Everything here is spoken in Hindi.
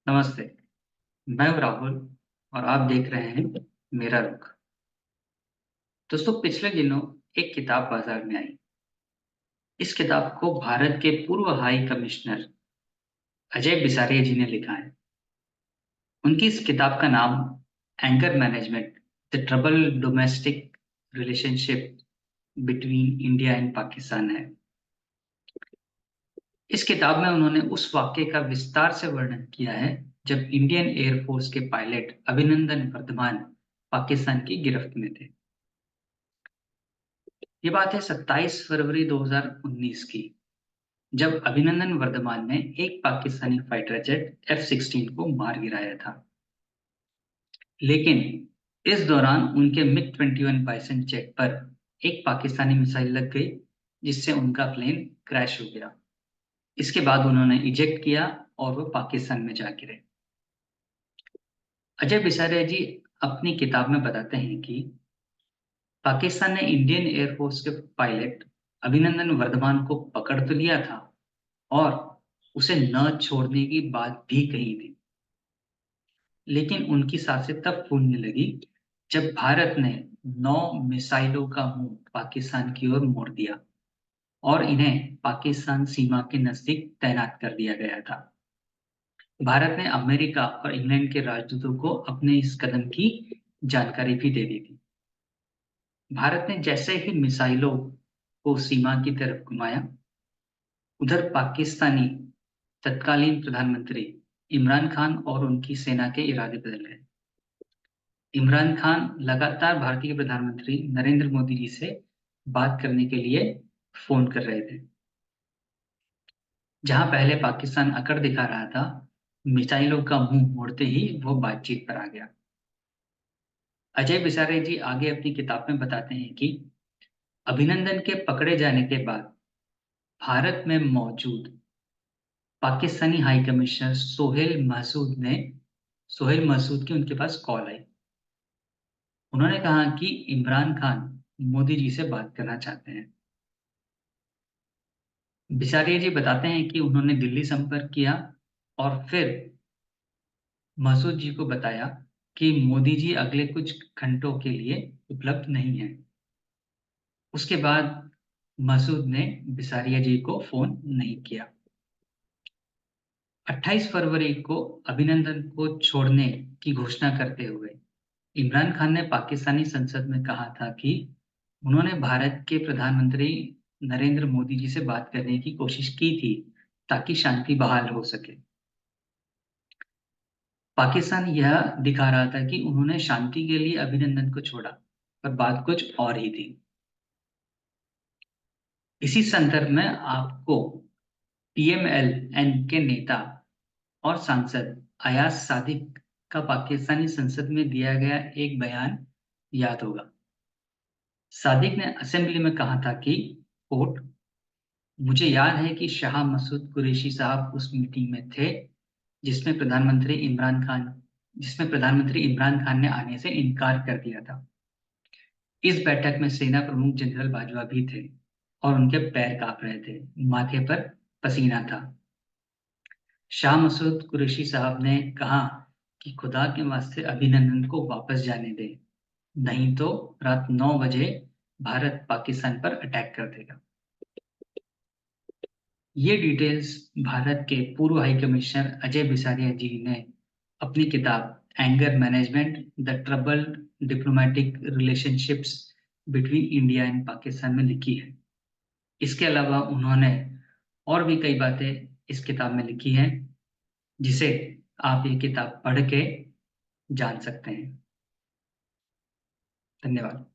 नमस्ते। मैं हूं राहुल और आप देख रहे हैं मेरा रुख। दोस्तों, पिछले दिनों एक किताब बाजार में आई। इस किताब को भारत के पूर्व हाई कमिश्नर अजय बिसारिया जी ने लिखा है। उनकी इस किताब का नाम anger management, the trouble domestic relationship between India and Pakistan है। इस किताब में उन्होंने उस वाक्य का विस्तार से वर्णन किया है जब इंडियन एयरफोर्स के पायलट अभिनंदन वर्धमान पाकिस्तान की गिरफ्त में थे। ये बात है 27 फरवरी 2019 की, जब अभिनंदन वर्धमान ने एक पाकिस्तानी फाइटर जेट F-16 को मार गिराया था। लेकिन इस दौरान उनके मिग-21 बाइसन जेट पर एक पाकिस्तानी मिसाइल लग गई, जिससे उनका प्लेन क्रैश हो गया। इसके बाद उन्होंने इजेक्ट किया और वो पाकिस्तान में जा गिरे। अजय बिसारिया जी अपनी किताब में बताते हैं कि पाकिस्तान ने इंडियन एयरफोर्स के पायलट अभिनंदन वर्धमान को पकड़ तो लिया था और उसे न छोड़ने की बात भी कही थी, लेकिन उनकी सांसें तब फूलने लगी जब भारत ने 9 मिसाइलों का मुंह पाकिस्तान की ओर मोड़ दिया और इन्हें पाकिस्तान सीमा के नजदीक तैनात कर दिया गया था। भारत ने अमेरिका और इंग्लैंड के राजदूतों को अपने इस कदम की जानकारी भी दे दी थी। भारत ने जैसे ही मिसाइलों को सीमा की तरफ घुमाया, उधर पाकिस्तानी तत्कालीन प्रधानमंत्री इमरान खान और उनकी सेना के इरादे बदल गए। इमरान खान लगातार भारतीय प्रधानमंत्री नरेंद्र मोदी जी से बात करने के लिए फोन कर रहे थे। जहां पहले पाकिस्तान अकड़ दिखा रहा था, मिसाइलों का मुंह मोड़ते ही वो बातचीत पर आ गया। अजय बिसारे जी आगे अपनी किताब में बताते हैं कि अभिनंदन के पकड़े जाने के बाद भारत में मौजूद पाकिस्तानी हाई कमिश्नर सोहेल महसूद की उनके पास कॉल आई। उन्होंने कहा कि इमरान खान मोदी जी से बात करना चाहते हैं। बिसारिया जी बताते हैं कि उन्होंने दिल्ली संपर्क किया और फिर मसूद जी को बताया कि मोदी जी अगले कुछ घंटों के लिए उपलब्ध नहीं है। उसके बाद मसूद ने बिसारिया जी को फोन नहीं किया। 28 फरवरी को अभिनंदन को छोड़ने की घोषणा करते हुए इमरान खान ने पाकिस्तानी संसद में कहा था कि उन्होंने भारत के प्रधानमंत्री नरेंद्र मोदी जी से बात करने की कोशिश की थी ताकि शांति बहाल हो सके। पाकिस्तान यह दिखा रहा था कि उन्होंने शांति के लिए अभिनंदन को छोड़ा, पर बात कुछ और ही थी। इसी संदर्भ में आपको PMLN के नेता और सांसद अयाज सादिक का पाकिस्तानी संसद में दिया गया एक बयान याद होगा। सादिक ने असेंबली में कहा था कि कोट, मुझे याद है कि शाह मसूद कुरैशी साहब उस मीटिंग में थे जिसमें प्रधानमंत्री इमरान खान ने आने से इनकार कर दिया था। इस बैठक में सेना प्रमुख जनरल बाजवा भी थे और उनके पैर कांप रहे थे, माथे पर पसीना था। शाह मसूद कुरैशी साहब ने कहा कि खुदा के वास्ते अभिनंदन को वापस जाने दे, नहीं तो रात 9 बजे भारत पाकिस्तान पर अटैक कर देगा। ये डिटेल्स भारत के पूर्व हाई कमिश्नर अजय बिसारिया जी ने अपनी किताब anger management, the trouble diplomatic relationships between India and Pakistan में लिखी है। इसके अलावा उन्होंने और भी कई बातें इस किताब में लिखी हैं, जिसे आप ये किताब पढ़ के जान सकते हैं। धन्यवाद।